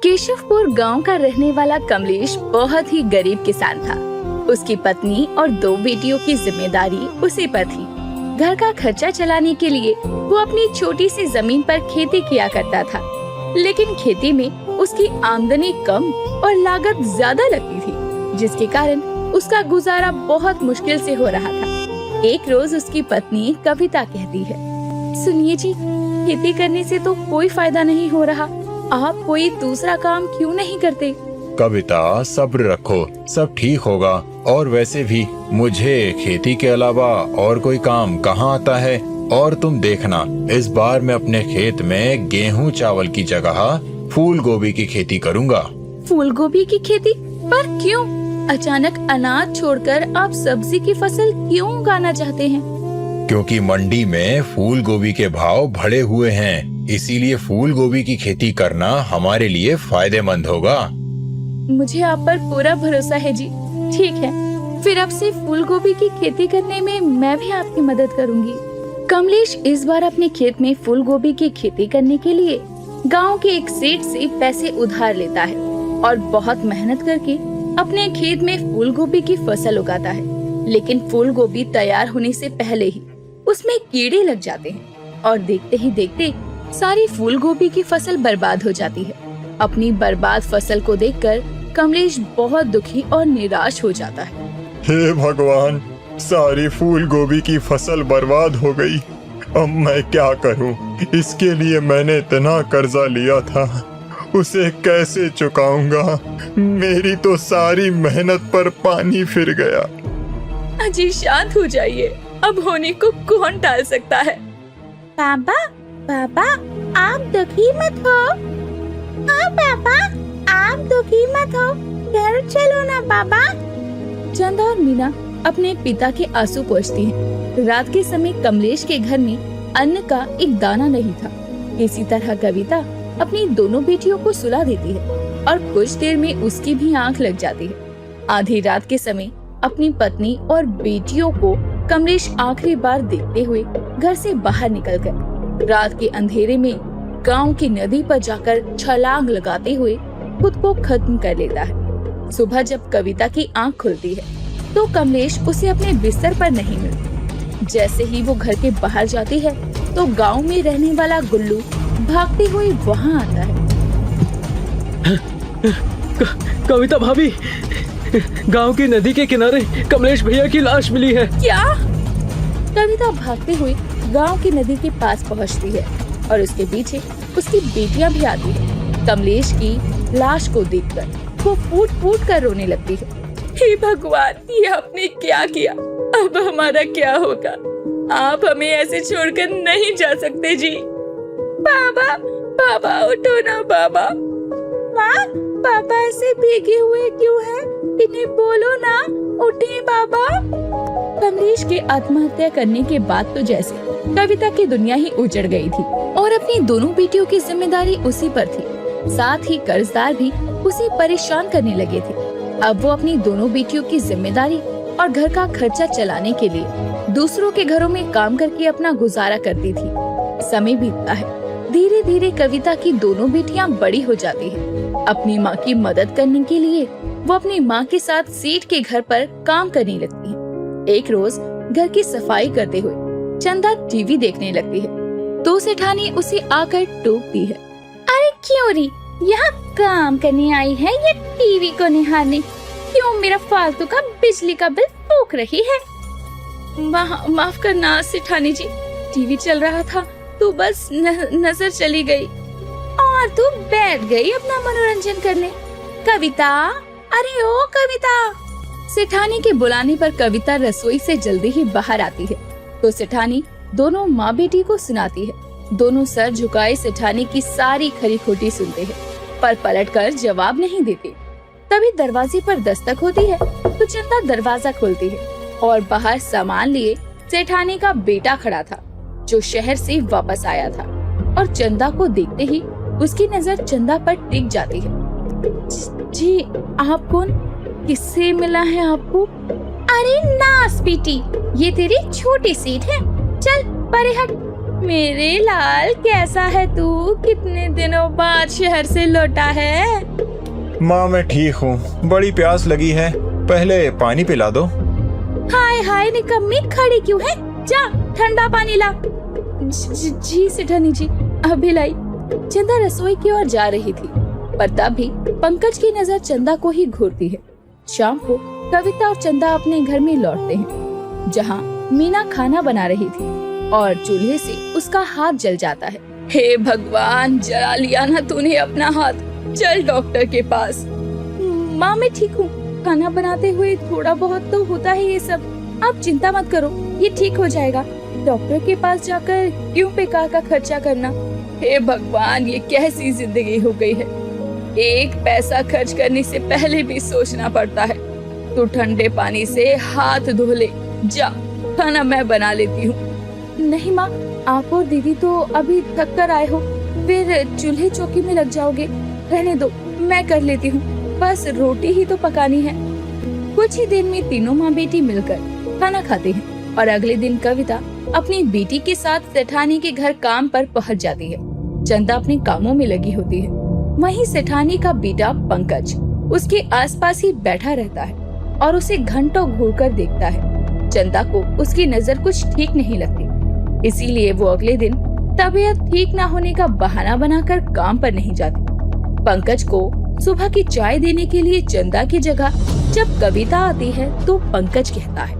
केशवपुर गांव का रहने वाला कमलेश बहुत ही गरीब किसान था। उसकी पत्नी और 2 बेटियों की जिम्मेदारी उसी पर थी। घर का खर्चा चलाने के लिए वो अपनी छोटी सी जमीन पर खेती किया करता था, लेकिन खेती में उसकी आमदनी कम और लागत ज्यादा लगती थी, जिसके कारण उसका गुजारा बहुत मुश्किल से हो रहा था। एक रोज उसकी पत्नी कविता कहती है, सुनिए जी, खेती करने से तो कोई फायदा नहीं हो रहा, आप कोई दूसरा काम क्यों नहीं करते? कविता, सब्र रखो, सब ठीक होगा। और वैसे भी मुझे खेती के अलावा और कोई काम कहाँ आता है। और तुम देखना, इस बार मैं अपने खेत में गेहूं चावल की जगह फूल गोभी की खेती करूँगा। फूल गोभी की खेती? पर क्यों? अचानक अनाज छोड़कर आप सब्जी की फसल क्यों उगाना चाहते हैं? क्योंकि मंडी में फूल गोभी के भाव बढ़े हुए हैं, इसीलिए फूल गोभी की खेती करना हमारे लिए फायदेमंद होगा। मुझे आप पर पूरा भरोसा है जी। ठीक है, फिर अब से फूल गोभी की खेती करने में मैं भी आपकी मदद करूंगी। कमलेश इस बार अपने खेत में फूल गोभी की खेती करने के लिए गांव के एक सेठ से पैसे उधार लेता है और बहुत मेहनत करके अपने खेत में फूल गोभी की फसल उगाता है। लेकिन फूल गोभी तैयार होने से पहले ही उसमें कीड़े लग जाते हैं और देखते ही देखते सारी फूल गोभी की फसल बर्बाद हो जाती है। अपनी बर्बाद फसल को देखकर कमलेश बहुत दुखी और निराश हो जाता है। हे भगवान, सारी फूल गोभी की फसल बर्बाद हो गई। अब मैं क्या करूं? इसके लिए मैंने इतना कर्जा लिया था, उसे कैसे चुकाऊंगा? मेरी तो सारी मेहनत पर पानी फिर गया। अजी शांत हो जाइए, अब होने को कौन टाल सकता है? पापा, पापा, आप दुखी मत हो। हाँ पापा, आप दुखी मत हो, घर चलो ना पापा। चंदा और मीना अपने पिता के आंसू पोंछती हैं। रात के समय कमलेश के घर में अन्न का एक दाना नहीं था। इसी तरह कविता अपनी दोनों बेटियों को सुला देती है और कुछ देर में उसकी भी आंख लग जाती है। आधी रात के समय अपनी पत्नी और बेटियों को कमलेश आखिरी बार देखते हुए घर से बाहर निकलकर रात के अंधेरे में गांव की नदी पर जाकर छलांग लगाते हुए खुद को खत्म कर लेता है। सुबह जब कविता की आंख खुलती है तो कमलेश उसे अपने बिस्तर पर नहीं मिलती। जैसे ही वो घर के बाहर जाती है तो गांव में रहने वाला गुल्लू भागते हुए वहां आता है। कविता भाभी, गांव की नदी के किनारे कमलेश भैया की लाश मिली है। क्या? कविता भागते हुए गांव की नदी के पास पहुंचती है और उसके पीछे उसकी बेटियां भी आती है। कमलेश की लाश को देखकर वो फूट फूट कर रोने लगती है। हे भगवान, ये आपने क्या किया? अब हमारा क्या होगा? आप हमें ऐसे छोड़कर नहीं जा सकते जी। बाबा, बाबा उठो ना बाबा। माँ, पापा ऐसे भीगे हुए क्यों हैं? इन्हें बोलो ना, उठे बाबा। कमलेश के आत्महत्या करने के बाद तो जैसे कविता की दुनिया ही उजड़ गई थी और अपनी दोनों बेटियों की जिम्मेदारी उसी पर थी। साथ ही कर्जदार भी उसे परेशान करने लगे थे। अब वो अपनी दोनों बेटियों की जिम्मेदारी और घर का खर्चा चलाने के लिए दूसरों के घरों में काम करके अपना गुजारा करती थी। समय बीतता है, धीरे धीरे कविता की दोनों बेटियां बड़ी हो जाती हैं। अपनी माँ की मदद करने के लिए वो अपनी माँ के साथ सेठ के घर पर काम करने लगती है। एक रोज घर की सफाई करते हुए चंदा टीवी देखने लगती है तो सेठानी उसे आकर टोकती है। अरे क्यों री, यहाँ काम करने आई है या टीवी को निहारने? क्यों मेरा फालतू का बिजली का बिल फूक रही है? माफ करना सेठानी जी, टीवी चल रहा था तो बस नजर चली गई। और तू बैठ गई अपना मनोरंजन करने। कविता, अरे ओ कविता। सेठानी के बुलाने पर कविता रसोई से जल्दी ही बाहर आती है तो सेठानी दोनों माँ बेटी को सुनाती है। दोनों सर झुकाए सेठानी की सारी खरी खोटी सुनते हैं पर पलटकर जवाब नहीं देते। तभी दरवाजे पर दस्तक होती है तो चंदा दरवाजा खोलती है और बाहर सामान लिए सेठानी का बेटा खड़ा था जो शहर से वापस आया था और चंदा को देखते ही उसकी नजर चंदा पर टिक जाती है। जी, आप कौन? किससे मिला है आपको? अरे नास बेटी, ये तेरी छोटी सीट है, चल परे हट। मेरे लाल कैसा है तू? कितने दिनों बाद शहर से लौटा है? माँ मैं ठीक हूँ, बड़ी प्यास लगी है, पहले पानी पिला दो। हाय हाय निकम्मी, खड़ी क्यों है? जा ठंडा पानी ला। जी सेठानी जी, अभी लाई। चंदा रसोई की ओर जा रही थी, पर तब भी पंकज की नजर चंदा को ही घूरती है। शाम को कविता और चंदा अपने घर में लौटते हैं, जहाँ मीना खाना बना रही थी और चूल्हे से उसका हाथ जल जाता है। हे भगवान, जला लिया ना तूने अपना हाथ, चल डॉक्टर के पास। माँ मैं ठीक हूँ, खाना बनाते हुए थोड़ा बहुत तो होता है ये सब, आप चिंता मत करो, ये ठीक हो जाएगा। डॉक्टर के पास जाकर क्यों बेकार का खर्चा करना। हे भगवान, ये कैसी जिंदगी हो गई है, एक पैसा खर्च करने से पहले भी सोचना पड़ता है। तू ठंडे पानी से हाथ धो ले, जा खाना मैं बना लेती हूँ। नहीं माँ, आप और दीदी तो अभी थक कर आए हो, फिर चूल्हे चौकी में लग जाओगे। रहने दो, मैं कर लेती हूँ, बस रोटी ही तो पकानी है। कुछ ही दिन में तीनों माँ बेटी मिलकर खाना खाते हैं और अगले दिन कविता अपनी बेटी के साथ सेठानी के घर काम पर पहुँच जाती है। चंदा अपने कामों में लगी होती है, वहीं सेठानी का बेटा पंकज उसके आसपास ही बैठा रहता है और उसे घंटों घूरकर देखता है। चंदा को उसकी नजर कुछ ठीक नहीं लगती, इसीलिए वो अगले दिन तबीयत ठीक न होने का बहाना बनाकर काम पर नहीं जाती। पंकज को सुबह की चाय देने के लिए चंदा की जगह जब कविता आती है तो पंकज कहता है,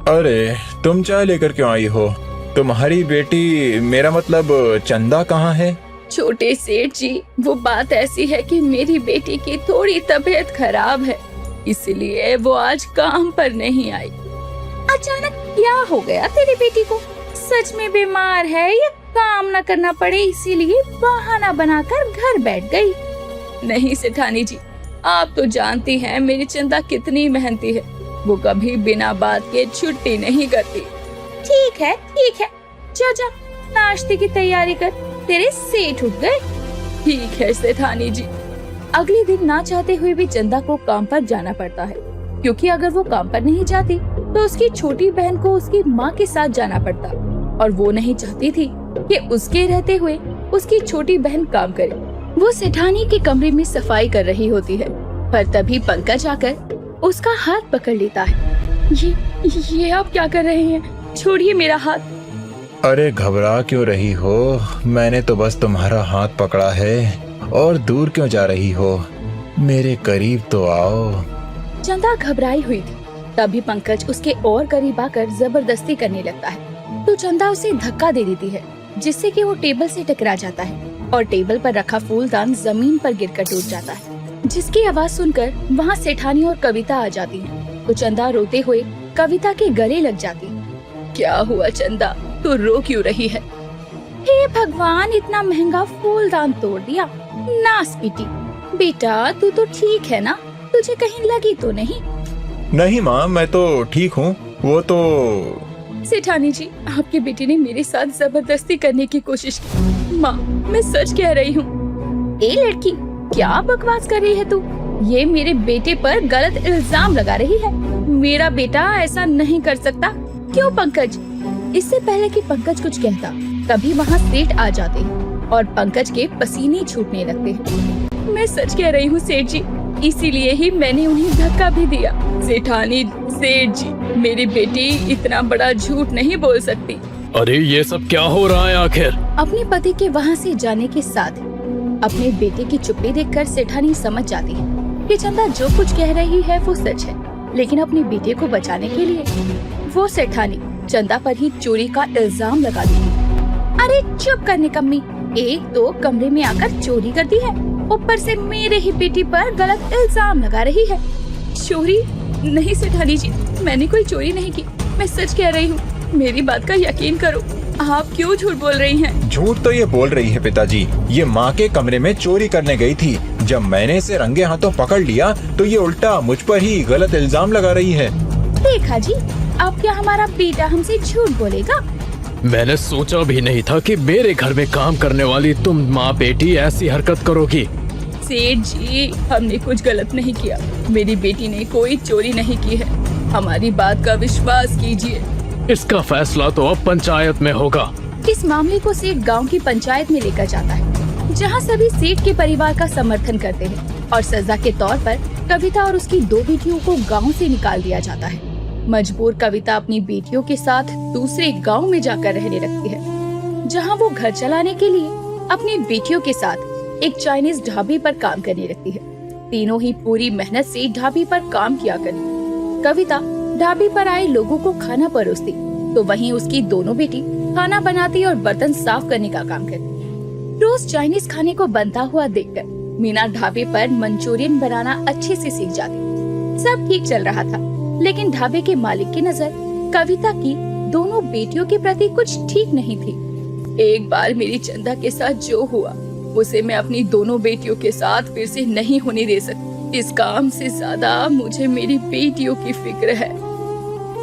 अरे तुम चाय लेकर क्यों आई हो? तुम्हारी बेटी, मेरा मतलब चंदा कहाँ है? छोटे सेठ जी, वो बात ऐसी है कि मेरी बेटी की थोड़ी तबीयत खराब है, इसलिए वो आज काम पर नहीं आई। अचानक क्या हो गया तेरी बेटी को? सच में बीमार है या काम न करना पड़े इसीलिए बहाना बनाकर घर बैठ गई? नहीं सेठानी जी, आप तो जानती हैं मेरी चंदा कितनी मेहनती है, वो कभी बिना बात के छुट्टी नहीं करती। ठीक है, जा जा नाश्ते की तैयारी कर, तेरे सेठ उठ गए। ठीक है सेठानी जी। अगले दिन ना चाहते हुए भी चंदा को काम पर जाना पड़ता है, क्योंकि अगर वो काम पर नहीं जाती तो उसकी छोटी बहन को उसकी माँ के साथ जाना पड़ता और वो नहीं चाहती थी कि उसके रहते हुए उसकी छोटी बहन काम करे। वो सेठानी के कमरे में सफाई कर रही होती है, पर तभी पंकज आकर उसका हाथ पकड़ लेता है। ये आप क्या कर रहे हैं? छोड़िए मेरा हाथ। अरे घबरा क्यों रही हो? मैंने तो बस तुम्हारा हाथ पकड़ा है, और दूर क्यों जा रही हो? मेरे करीब तो आओ। चंदा घबराई हुई थी, तभी पंकज उसके और करीब आकर जबरदस्ती करने लगता है, तो चंदा उसे धक्का दे देती है, जिससे कि वो टेबल से टकरा जाता है और टेबल पर रखा फूलदान जमीन पर गिरकर टूट जाता है, जिसकी आवाज सुनकर वहाँ सेठानी और कविता आ जाती है। तो चंदा रोते हुए कविता के गले लग जाती। क्या हुआ चंदा, तू रो क्यों रही है? हे भगवान, इतना महंगा फूलदान तोड़ दिया, नास पीटी। बेटा तू तो ठीक है ना? तुझे कहीं लगी तो नहीं? नहीं माँ, मैं तो ठीक हूँ। वो तो सेठानी जी, आपकी बेटी ने मेरे साथ जबरदस्ती करने की कोशिश की। माँ, मैं सच कह रही हूँ। ए लड़की, क्या बकवास कर रही है तू? ये मेरे बेटे पर गलत इल्जाम लगा रही है। मेरा बेटा ऐसा नहीं कर सकता। क्यों पंकज? इससे पहले कि पंकज कुछ कहता, तभी वहाँ सेठ आ जाते हैं और पंकज के पसीने छूटने लगते हैं। मैं सच कह रही हूँ सेठ जी, इसीलिए ही मैंने उन्हें धक्का भी दिया। सेठानी, सेठ जी, मेरी बेटी इतना बड़ा झूठ नहीं बोल सकती। अरे ये सब क्या हो रहा है आखिर? अपने पति के वहाँ से जाने के साथ अपने बेटे की चुप्पी देखकर सेठानी समझ जाती है कि चंदा जो कुछ कह रही है वो सच है, लेकिन अपने बेटे को बचाने के लिए वो सेठानी चंदा पर ही चोरी का इल्जाम लगा दी। अरे चुप करने कम्मी, एक तो कमरे में आकर चोरी कर दी है, ऊपर से मेरे ही बेटी पर गलत इल्जाम लगा रही है। चोरी नहीं सेठानी जी, मैंने कोई चोरी नहीं की, मैं सच कह रही हूँ, मेरी बात का यकीन करो। आप क्यों झूठ बोल रही हैं? झूठ तो ये बोल रही है पिताजी। ये माँ के कमरे में चोरी करने गई थी। जब मैंने इसे रंगे हाथों पकड़ लिया तो ये उल्टा मुझ पर ही गलत इल्जाम लगा रही है। देखा जी, अब क्या हमारा बेटा हमसे झूठ बोलेगा? मैंने सोचा भी नहीं था कि मेरे घर में काम करने वाली तुम माँ बेटी ऐसी हरकत करोगी। सेठ जी, हमने कुछ गलत नहीं किया, मेरी बेटी ने कोई चोरी नहीं की है, हमारी बात का विश्वास कीजिए। इसका फैसला तो अब पंचायत में होगा। इस मामले को सेठ गांव की पंचायत में लेकर जाता है, जहां सभी सेठ के परिवार का समर्थन करते हैं और सजा के तौर पर कविता और उसकी 2 बेटियों को गांव से निकाल दिया जाता है। मजबूर कविता अपनी बेटियों के साथ दूसरे गांव में जाकर रहने लगती है, जहां वो घर चलाने के लिए अपनी बेटियों के साथ एक चाइनीज ढाबे पर काम करने लगती है। तीनों ही पूरी मेहनत से ढाबे पर काम किया करती। कविता ढाबे पर आए लोगों को खाना परोसती, तो वहीं उसकी दोनों बेटी खाना बनाती और बर्तन साफ करने का काम करती। रोज चाइनीज खाने को बनता हुआ देखकर मीना ढाबे पर मंचूरियन बनाना अच्छे से सीख जाती। सब ठीक चल रहा था, लेकिन ढाबे के मालिक की नजर कविता की दोनों बेटियों के प्रति कुछ ठीक नहीं थी। एक बार मेरी चंदा के साथ जो हुआ, उसे मैं अपनी दोनों बेटियों के साथ फिर से नहीं होने दे सकती। इस काम से ज्यादा मुझे मेरी बेटियों की फिक्र है।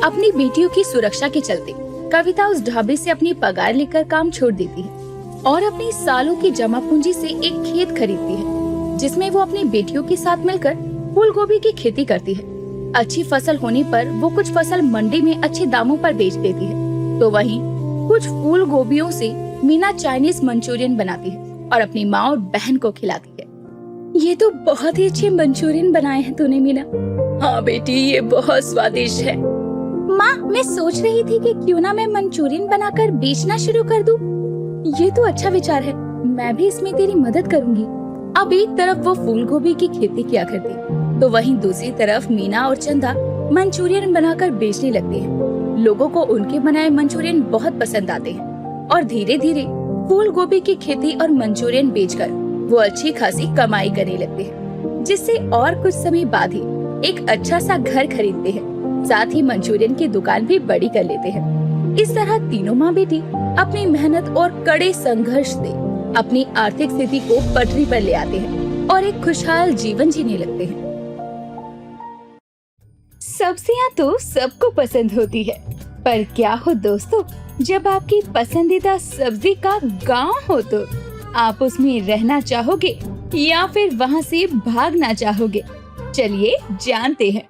अपनी बेटियों की सुरक्षा के चलते कविता उस ढाबे से अपनी पगार लेकर काम छोड़ देती है और अपनी सालों की जमा पूंजी से एक खेत खरीदती है, जिसमें वो अपनी बेटियों के साथ मिलकर फूल गोभी की खेती करती है। अच्छी फसल होने पर वो कुछ फसल मंडी में अच्छे दामों पर बेच देती है, तो वहीं कुछ फूल गोभियों से मीना चाइनीज मंचूरियन बनाती है और अपनी माँ और बहन को खिलाती है। ये तो बहुत ही अच्छे मंचूरियन बनाए हैं तूने मीना। हाँ बेटी, ये बहुत स्वादिष्ट है। माँ, मैं सोच रही थी कि क्यों ना मैं मंचूरियन बनाकर बेचना शुरू कर दूं। ये तो अच्छा विचार है, मैं भी इसमें तेरी मदद करूंगी। अब एक तरफ वो फूल गोभी की खेती किया करती, तो वहीं दूसरी तरफ मीना और चंदा मंचूरियन बनाकर बेचने लगते हैं। लोगों को उनके बनाए मंचूरियन बहुत पसंद आते हैं और धीरे धीरे फूल गोभी की खेती और मंचूरियन बेचकर वो अच्छी खासी कमाई करने लगते हैं, जिससे और कुछ समय बाद ही एक अच्छा सा घर खरीदते हैं। साथ ही मंचूरियन की दुकान भी बड़ी कर लेते हैं। इस तरह तीनों माँ बेटी अपनी मेहनत और कड़े संघर्ष से अपनी आर्थिक स्थिति को पटरी पर ले आते हैं और एक खुशहाल जीवन जीने लगते हैं। सब्जियां तो सबको पसंद होती है, पर क्या हो दोस्तों, जब आपकी पसंदीदा सब्जी का गांव हो तो आप उसमें रहना चाहोगे या फिर वहां से भागना चाहोगे? चलिए जानते हैं।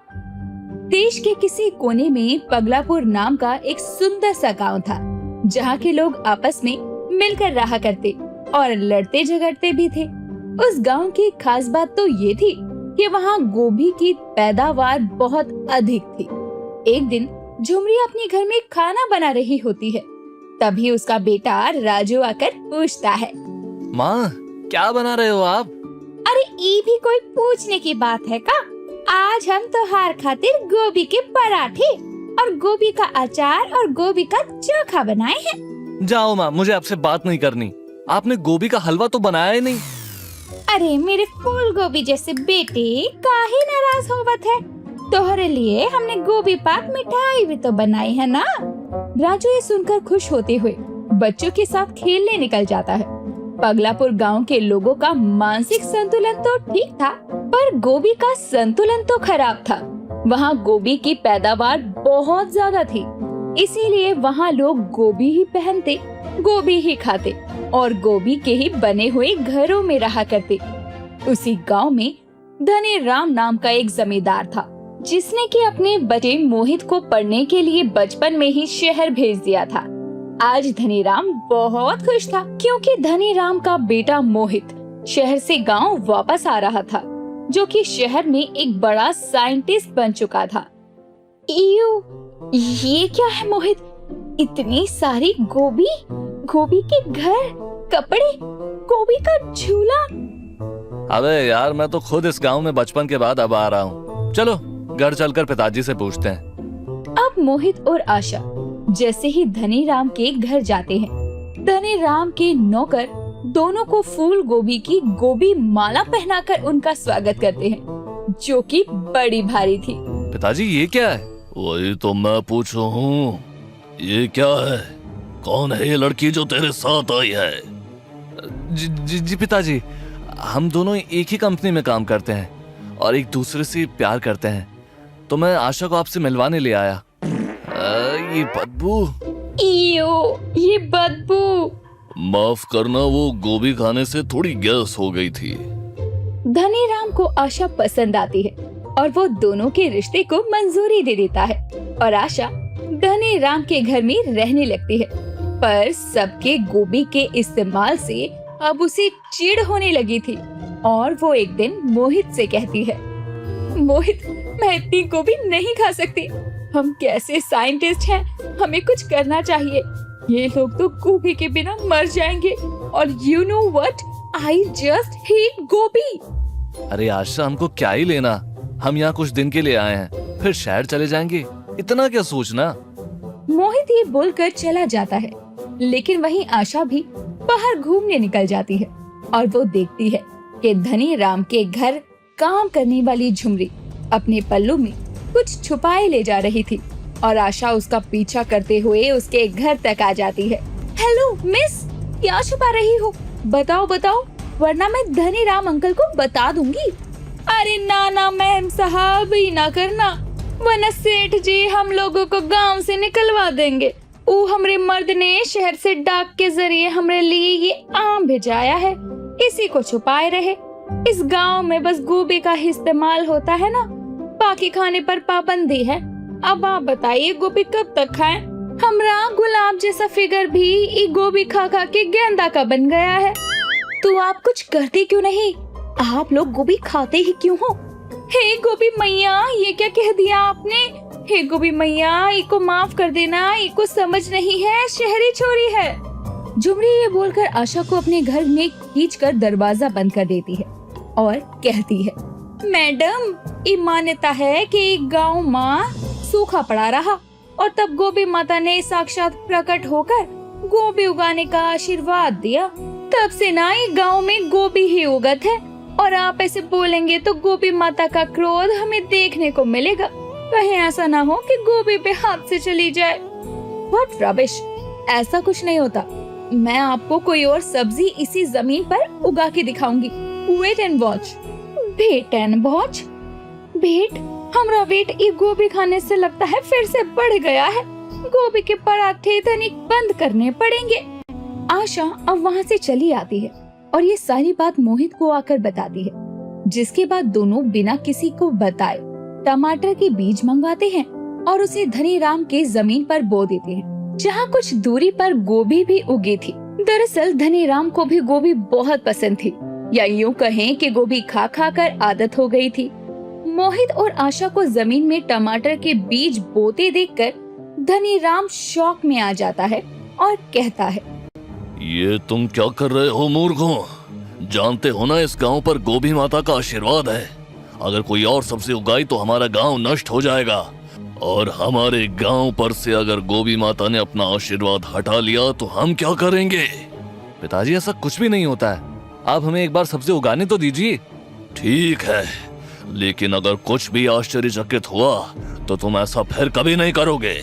देश के किसी कोने में पगलापुर नाम का एक सुंदर सा गांव था, जहां के लोग आपस में मिलकर रहा करते और लड़ते झगड़ते भी थे। उस गांव की खास बात तो ये थी कि वहाँ गोभी की पैदावार बहुत अधिक थी। एक दिन झुमरी अपने घर में खाना बना रही होती है, तभी उसका बेटा राजू आकर पूछता है, माँ क्या बना रहे हो आप? अरे ये भी कोई पूछने की बात है का? आज हम त्योहार खातिर गोभी के पराठे और गोभी का अचार और गोभी का चोखा बनाए हैं। जाओ माँ, मुझे आपसे बात नहीं करनी। आपने गोभी का हलवा तो बनाया ही नहीं। अरे मेरे फूल गोभी जैसे बेटे, काहे नाराज होवत है? तोहरे लिए हमने गोभी पाक मिठाई भी तो बनाई है ना। राजू ये सुनकर खुश होते हुए बच्चों के साथ खेलने निकल जाता है। पगलापुर गांव के लोगों का मानसिक संतुलन तो ठीक था, पर गोभी का संतुलन तो खराब था। वहाँ गोभी की पैदावार बहुत ज्यादा थी, इसीलिए वहाँ लोग गोभी ही पहनते, गोभी ही खाते और गोभी के ही बने हुए घरों में रहा करते। उसी गांव में धनी राम नाम का एक जमींदार था, जिसने कि अपने बच्चे मोहित को पढ़ने के लिए बचपन में ही शहर भेज दिया था। आज धनीराम बहुत खुश था, क्योंकि धनीराम का बेटा मोहित शहर से गांव वापस आ रहा था, जो कि शहर में एक बड़ा साइंटिस्ट बन चुका था। ये क्या है मोहित? इतनी सारी गोभी, गोभी के घर, कपड़े, गोभी का झूला। अबे यार, मैं तो खुद इस गांव में बचपन के बाद अब आ रहा हूँ। चलो घर चलकर पिताजी से पूछते हैं। अब मोहित और आशा जैसे ही धनीराम के घर जाते हैं, धनीराम के नौकर दोनों को फूल गोभी की गोभी माला पहनाकर उनका स्वागत करते हैं, जो कि बड़ी भारी थी। पिताजी ये क्या है? वही तो मैं पूछ रहा हूँ, ये क्या है? कौन है ये लड़की जो तेरे साथ आई है? जी पिताजी, हम दोनों एक ही कंपनी में काम करते हैं और एक दूसरे से प्यार करते हैं, तो मैं आशा को आपसे मिलवाने ले आया। ये बदबू, ये बदबू। माफ करना, वो गोभी खाने से थोड़ी गैस हो गई थी। धनीराम को आशा पसंद आती है और वो दोनों के रिश्ते को मंजूरी दे देता है और आशा धनीराम के घर में रहने लगती है। पर सबके गोभी के इस्तेमाल से अब उसे चिढ़ होने लगी थी और वो एक दिन मोहित से कहती है, मोहित, मैं इतनी गोभी नहीं खा सकती। हम कैसे साइंटिस्ट हैं, हमें कुछ करना चाहिए। ये लोग तो गोभी के बिना मर जाएंगे और you know what, I just hate गोभी। अरे आशा, हमको क्या ही लेना, हम यहाँ कुछ दिन के लिए आए हैं, फिर शहर चले जाएंगे, इतना क्या सोचना। मोहित ये बोलकर चला जाता है, लेकिन वहीं आशा भी बाहर घूमने निकल जाती है और वो देखती है कि धनी राम के घर काम करने वाली झुमरी अपने पल्लू में कुछ छुपाए ले जा रही थी और आशा उसका पीछा करते हुए उसके घर तक आ जाती है। हेलो मिस, क्या छुपा रही हो? बताओ बताओ, वरना मैं धनी राम अंकल को बता दूंगी। अरे ना मैम साहब, ही ना करना, वरना सेठ जी हम लोगों को गांव से निकलवा देंगे। वो हमरे मर्द ने शहर से डाक के जरिए हमरे लिए ये आम भेजाया है, इसी को छुपाए रहे। इस गांव में बस गोभी का इस्तेमाल होता है ना, बाकी खाने पर पाबंदी है। अब आप बताइए गोभी कब तक खाएं? हमरा गुलाब जैसा फिगर भी ये गोभी खा खा के गेंदा का बन गया है। तो आप कुछ करते क्यों नहीं? आप लोग गोभी खाते ही क्यों हो? हे गोभी मैया, ये क्या कह दिया आपने? हे गोभी मैया, इको माफ कर देना, इको समझ नहीं है, शहरी छोरी है। झुमरी ये बोलकर आशा को अपने घर में खींचकर दरवाजा बंद कर देती है और कहती है, मैडम, ये मान्यता है कि गांव माँ सूखा पड़ा रहा और तब गोभी माता ने साक्षात प्रकट होकर गोभी उगाने का आशीर्वाद दिया। तब से ना ये गांव में गोभी ही उगत है और आप ऐसे बोलेंगे तो गोभी माता का क्रोध हमें देखने को मिलेगा। कहीं ऐसा ना हो कि गोभी पे हाथ से चली जाए। व्हाट रबिश, ऐसा कुछ नहीं होता। मैं आपको कोई और सब्जी इसी जमीन पर उगा के दिखाऊंगी। Wait and watch. Wait and watch? Wait, हमारा वेट ये गोभी खाने से लगता है फिर से बढ़ गया है। गोभी के पराठे तनिक बंद करने पड़ेंगे। आशा अब वहाँ से चली आती है और ये सारी बात मोहित को आकर बताती है, जिसके बाद दोनों बिना किसी को बताए टमाटर के बीज मंगवाते हैं और उसे धनी राम के जमीन पर बो देते हैं, जहाँ कुछ दूरी पर गोभी भी उगी थी। दरअसल धनी राम को भी गोभी बहुत पसंद थी, या यूँ कहें कि गोभी खा खा कर आदत हो गई थी। मोहित और आशा को जमीन में टमाटर के बीज बोते देखकर धनी राम शौक में आ जाता है और कहता है, ये तुम क्या कर रहे हो मूर्खों? जानते हो ना इस गांव पर गोभी माता का आशीर्वाद है। अगर कोई और सब्जी उगाई तो हमारा गांव नष्ट हो जाएगा, और हमारे गांव पर से अगर गोभी माता ने अपना आशीर्वाद हटा लिया तो हम क्या करेंगे? पिताजी, ऐसा कुछ भी नहीं होता है, आप हमें एक बार सब्जी उगाने तो दीजिए। ठीक है, लेकिन अगर कुछ भी आश्चर्यचकित हुआ तो तुम ऐसा फिर कभी नहीं करोगे।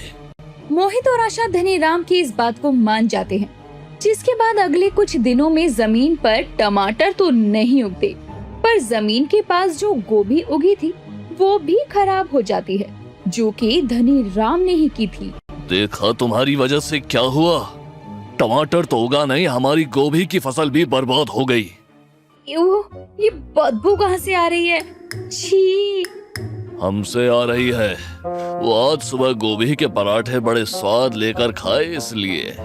मोहित और आशा धनी राम की इस बात को मान जाते हैं, जिसके बाद अगले कुछ दिनों में जमीन पर टमाटर तो नहीं उगते, पर जमीन के पास जो गोभी उगी थी वो भी खराब हो जाती है, जो कि धनी राम ने ही की थी। देखा तुम्हारी वजह से क्या हुआ? टमाटर तो उगा नहीं, हमारी गोभी की फसल भी बर्बाद हो गई। ये बदबू कहाँ से आ रही है? छी! हमसे आ रही है। वो आज सुबह गोभी के पराठे बड़े स्वाद लेकर खाए, इसलिए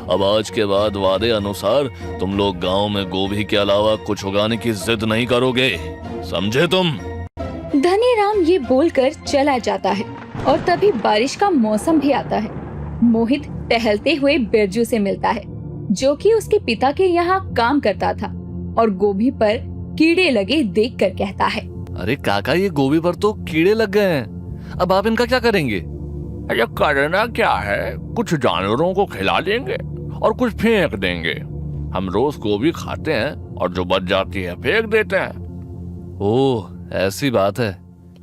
अब आज के बाद वादे अनुसार तुम लोग गांव में गोभी के अलावा कुछ उगाने की जिद नहीं करोगे, समझे तुम? धनी राम ये बोलकर चला जाता है और तभी बारिश का मौसम भी आता है। मोहित टहलते हुए बिरजू से मिलता है, जो कि उसके पिता के यहाँ काम करता था, और गोभी पर कीड़े लगे देखकर कहता है, अरे काका, ये गोभी पर तो कीड़े लग गए हैं, अब आप इनका क्या करेंगे? अरे करना क्या है, कुछ जानवरों को खिला देंगे और कुछ फेंक देंगे। हम रोज गोभी खाते हैं और जो बच जाती है फेंक देते हैं। ओह, ऐसी बात है।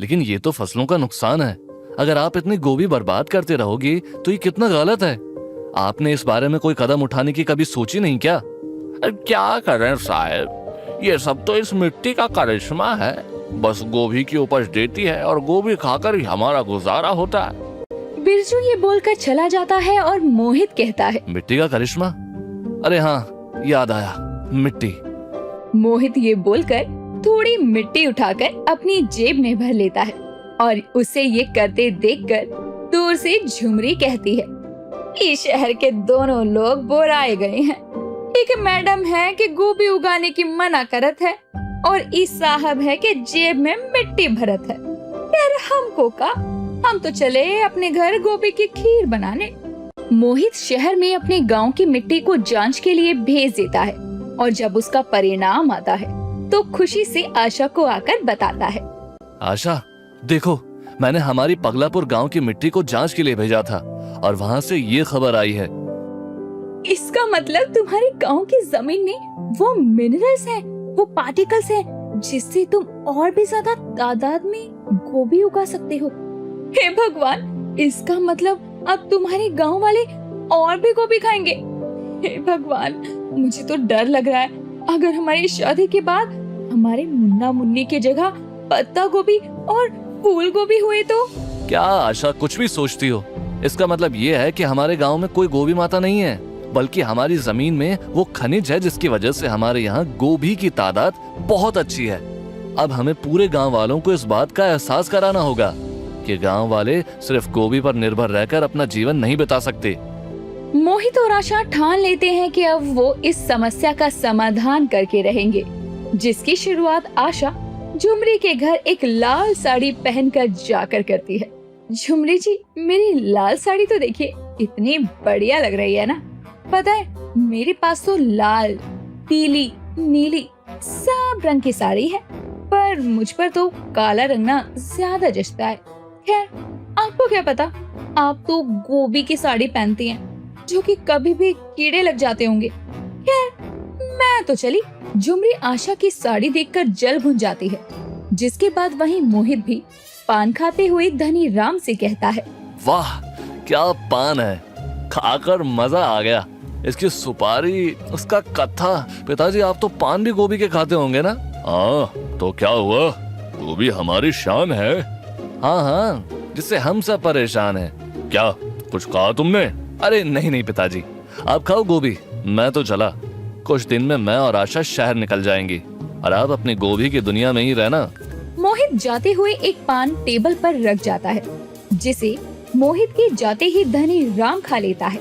लेकिन ये तो फसलों का नुकसान है। अगर आप इतनी गोभी बर्बाद करते रहोगे तो ये कितना गलत है। आपने इस बारे में कोई कदम उठाने की कभी सोची नहीं क्या? क्या करें साहब, ये सब तो इस मिट्टी का करिश्मा है। बस गोभी की उपज देती है और गोभी खाकर ही हमारा गुजारा होता है। बिरजू ये बोलकर चला जाता है और मोहित कहता है, मिट्टी का करिश्मा? अरे हाँ, याद आया, मिट्टी। मोहित ये बोलकर थोड़ी मिट्टी उठाकर अपनी जेब में भर लेता है और उसे ये करते देखकर दूर से झुमरी कहती है, इस शहर के दोनों लोग बोराए गए हैं। एक मैडम है कि गोभी उगाने की मना करत है और इस साहब है कि जेब में मिट्टी भरत है। यार हमको का, हम तो चले अपने घर गोभी की खीर बनाने। मोहित शहर में अपने गांव की मिट्टी को जांच के लिए भेज देता है और जब उसका परिणाम आता है तो खुशी से आशा को आकर बताता है। आशा देखो, मैंने हमारी पगलापुर गांव की मिट्टी को जांच के लिए भेजा था और वहाँ से ये खबर आई है। इसका मतलब तुम्हारे गांव की जमीन में वो मिनरल्स हैं, वो पार्टिकल्स हैं जिससे तुम और भी ज्यादा तादाद में गोभी उगा सकते हो। हे भगवान, इसका मतलब अब तुम्हारे गांव वाले और भी गोभी खाएंगे। हे भगवान, मुझे तो डर लग रहा है, अगर हमारी शादी के बाद हमारे मुन्ना मुन्नी की जगह पत्ता गोभी और फूल गोभी हुए तो। क्या आशा कुछ भी सोचती हो? इसका मतलब ये है कि हमारे गांव में कोई गोभी माता नहीं है, बल्कि हमारी जमीन में वो खनिज है जिसकी वजह से हमारे यहाँ गोभी की तादाद बहुत अच्छी है। अब हमें पूरे गांव वालों को इस बात का एहसास कराना होगा कि गांव वाले सिर्फ गोभी पर निर्भर रहकर अपना जीवन नहीं बिता सकते। मोहित और आशा ठान लेते हैं कि अब वो इस समस्या का समाधान करके रहेंगे, जिसकी शुरुआत आशा झुमरी के घर एक लाल साड़ी पहनकर जाकर करती है। झुमरी जी, मेरी लाल साड़ी तो देखिए, इतनी बढ़िया लग रही है ना। पता है, मेरे पास तो लाल, पीली, नीली सब रंग की साड़ी है, पर मुझ पर तो काला रंग ना ज्यादा जचता है। खैर, आपको क्या पता, आप तो गोभी की साड़ी पहनती हैं, जो कि कभी भी कीड़े लग जाते होंगे। खैर, मैं तो चली। झुमरी आशा की साड़ी देखकर जल भुन जाती है, जिसके बाद वहीं मोहित भी पान खाते हुए धनी राम से कहता है, वाह क्या पान है, खाकर मजा आ गया। इसकी सुपारी, उसका कत्था। पिताजी आप तो पान भी गोभी के खाते होंगे ना? हाँ, तो क्या हुआ, गोभी हमारी शान है। हाँ हाँ, जिससे हम सब परेशान हैं। क्या कुछ कहा तुमने? अरे नहीं नहीं पिताजी, आप खाओ गोभी, मैं तो चला। कुछ दिन में मैं और आशा शहर निकल जाएंगी और आप अपनी गोभी की दुनिया में ही रहना। मोहित जाते हुए एक पान टेबल पर रख जाता है, जिसे मोहित के जाते ही धनी राम खा लेता है।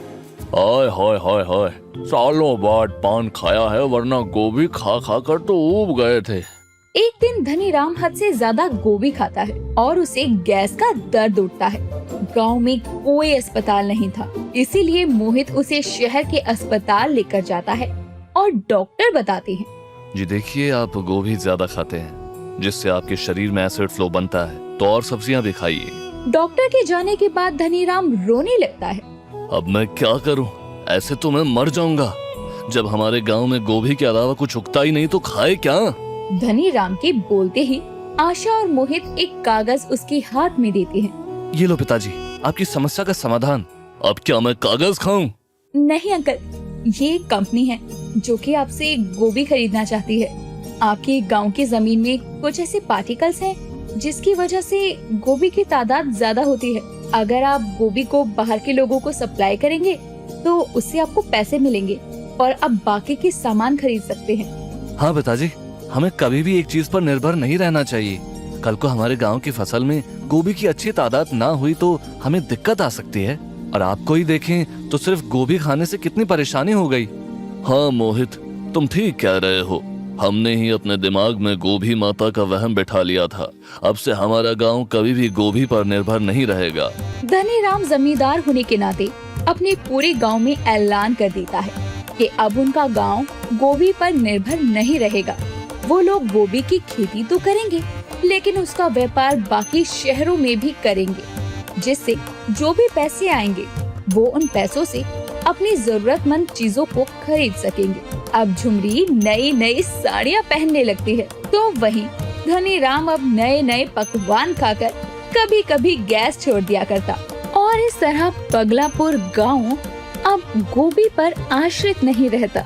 हाय हाय हाय हाय, सालों बाद पान खाया है, वरना गोभी खा खा कर तो ऊब गए थे। एक दिन धनी राम हद से ज्यादा गोभी खाता है और उसे गैस का दर्द उठता है। गांव में कोई अस्पताल नहीं था, इसीलिए मोहित उसे शहर के अस्पताल लेकर जाता है और डॉक्टर बताते हैं, जी देखिए, आप गोभी ज्यादा खाते हैं, जिससे आपके शरीर में एसिड फ्लो बनता है, तो और सब्जियां भी खाइए। डॉक्टर के जाने के बाद धनी राम रोने लगता है। अब मैं क्या करूं? ऐसे तो मैं मर जाऊंगा। जब हमारे गांव में गोभी के अलावा कुछ उगता ही नहीं तो खाए क्या? धनी राम के बोलते ही आशा और मोहित एक कागज उसके हाथ में देते हैं। ये लो पिताजी, आपकी समस्या का समाधान। अब क्या मैं कागज खाऊं? नहीं अंकल, ये एक कंपनी है जो कि आपसे गोभी खरीदना चाहती है। आपके गांव की जमीन में कुछ ऐसे पार्टिकल्स हैं जिसकी वजह से गोभी की तादाद ज्यादा होती है। अगर आप गोभी को बाहर के लोगों को सप्लाई करेंगे तो उससे आपको पैसे मिलेंगे और आप बाकी के सामान खरीद सकते हैं। हाँ पिताजी, हमें कभी भी एक चीज पर निर्भर नहीं रहना चाहिए। कल को हमारे गांव की फसल में गोभी की अच्छी तादाद ना हुई तो हमें दिक्कत आ सकती है, और आपको ही देखें तो सिर्फ गोभी खाने से कितनी परेशानी हो गई। हाँ मोहित, तुम ठीक कह रहे हो। हमने ही अपने दिमाग में गोभी माता का वहम बैठा लिया था। अब से हमारा गांव कभी भी गोभी पर निर्भर नहीं रहेगा। धनी राम जमींदार होने के नाते अपने पूरे गांव में ऐलान कर देता है कि अब उनका गांव गोभी पर निर्भर नहीं रहेगा। वो लोग गोभी की खेती तो करेंगे, लेकिन उसका व्यापार बाकी शहरों में भी करेंगे, जिससे जो भी पैसे आएंगे वो उन पैसों से अपनी जरूरतमंद चीजों को खरीद सकेंगे। अब झुमरी नई नई साड़ियाँ पहनने लगती है, तो वहीं धनी राम अब नए नए पकवान खाकर कभी कभी गैस छोड़ दिया करता, और इस तरह पगलापुर गांव अब गोभी पर आश्रित नहीं रहता।